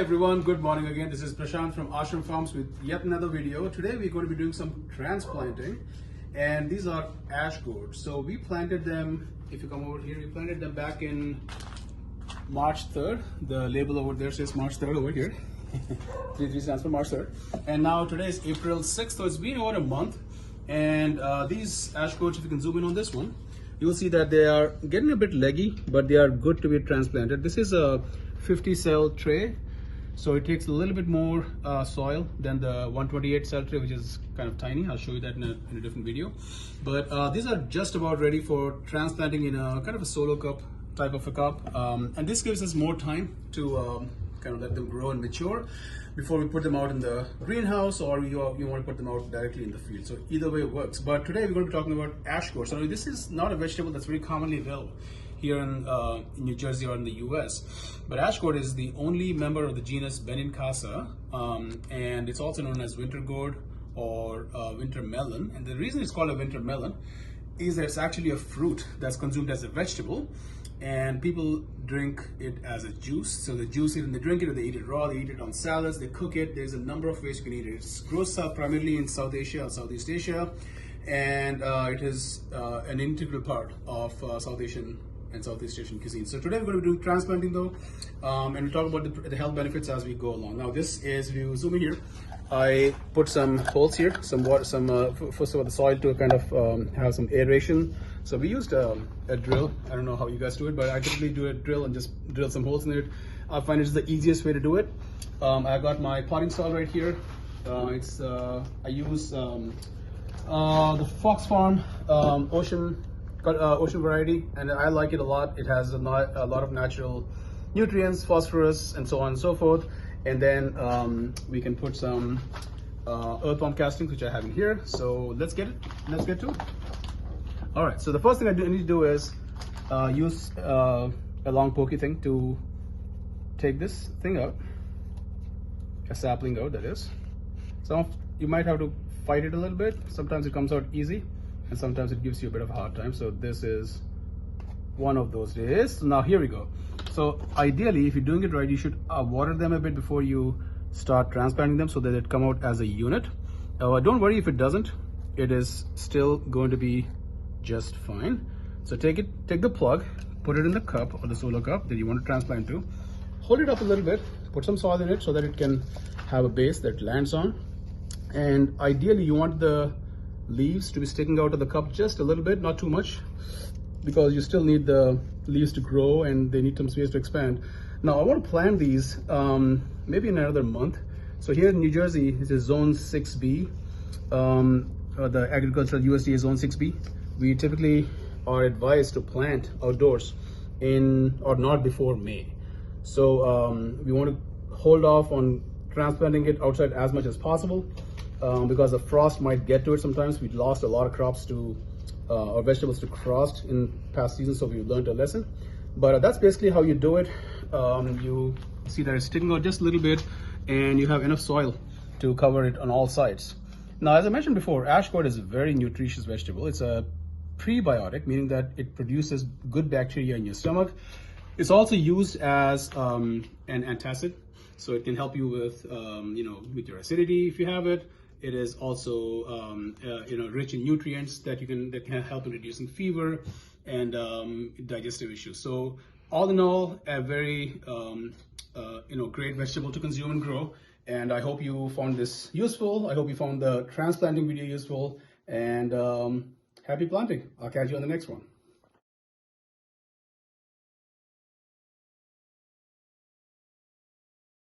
everyone, good morning again. This is Prashant from Ashram Farms with yet another video. Today we're going to be doing some transplanting, and these are ash gourds. So we planted them, if you come over here, we planted them back in March 3rd. The label over there says March 3rd over here. 33 stands for March 3rd. And now today is April 6th, so it's been over a month. And these ash gourds, if you can zoom in on this one, you will see that they are getting a bit leggy, but they are good to be transplanted. This is a 50 cell tray, so it takes a little bit more soil than the 128 cell tray, which is kind of tiny. I'll show you that in a different video. But these are just about ready for transplanting in a kind of a solo cup type of a cup. And this gives us more time to kind of let them grow and mature before we put them out in the greenhouse, or you want to put them out directly in the field. So either way works. But today we're going to be talking about ash gourd. So this is not a vegetable that's very commonly available here in New Jersey or in the US. But ash gourd is the only member of the genus Benincasa, and it's also known as winter gourd or winter melon. And the reason it's called a winter melon is that it's actually a fruit that's consumed as a vegetable, and people drink it as a juice. So they juice it and they drink it, or they eat it raw, they eat it on salads, they cook it. There's a number of ways you can eat it. It grows primarily in South Asia or Southeast Asia, and it is an integral part of South Asian and Southeast Asian cuisine. So today we're going to be doing transplanting though, and we'll talk about the health benefits as we go along. Now this is, if you zoom in here, I put some holes here, some water, first of all the soil to kind of have some aeration. So we used a drill. I don't know how you guys do it, but I typically do a drill and just drill some holes in it. I find it's the easiest way to do it. I got my potting soil right here. I use the Fox Farm ocean variety, and I like it a lot. It has a lot of natural nutrients, phosphorus, and so on and so forth. And then we can put some earthworm castings, which I have in here. So let's get to it. All right, so the first thing I need to do is use a long pokey thing to take this thing out, a sapling out, that is. You might have to fight it a little bit. Sometimes it comes out easy, and sometimes it gives you a bit of a hard time. So this is one of those days. So now here we go. So ideally, if you're doing it right, you should water them a bit before you start transplanting them so that it come out as a unit. Don't worry if it doesn't. It is still going to be just fine. So take the plug, put it in the cup or the solo cup that you want to transplant to. Hold it up a little bit, put some soil in it so that it can have a base that it lands on. And ideally, you want the leaves to be sticking out of the cup just a little bit, not too much, because you still need the leaves to grow and they need some space to expand. Now I want to plant these maybe in another month. So here in New Jersey, this is zone 6B, the agricultural USDA zone 6B. We typically are advised to plant outdoors or not before May. So we want to hold off on transplanting it outside as much as possible, because the frost might get to it sometimes. We lost a lot of crops or vegetables to frost in past seasons, so we've learned a lesson. But that's basically how you do it. You see that it's sticking out just a little bit, and you have enough soil to cover it on all sides. Now, as I mentioned before, ash gourd is a very nutritious vegetable. It's a prebiotic, meaning that it produces good bacteria in your stomach. It's also used as an antacid, so it can help you with with your acidity if you have it. It is also rich in nutrients that can help in reducing fever and digestive issues. So all in all, a very great vegetable to consume and grow. And I hope you found this useful. I hope you found the transplanting video useful, and happy planting. I'll catch you on the next one.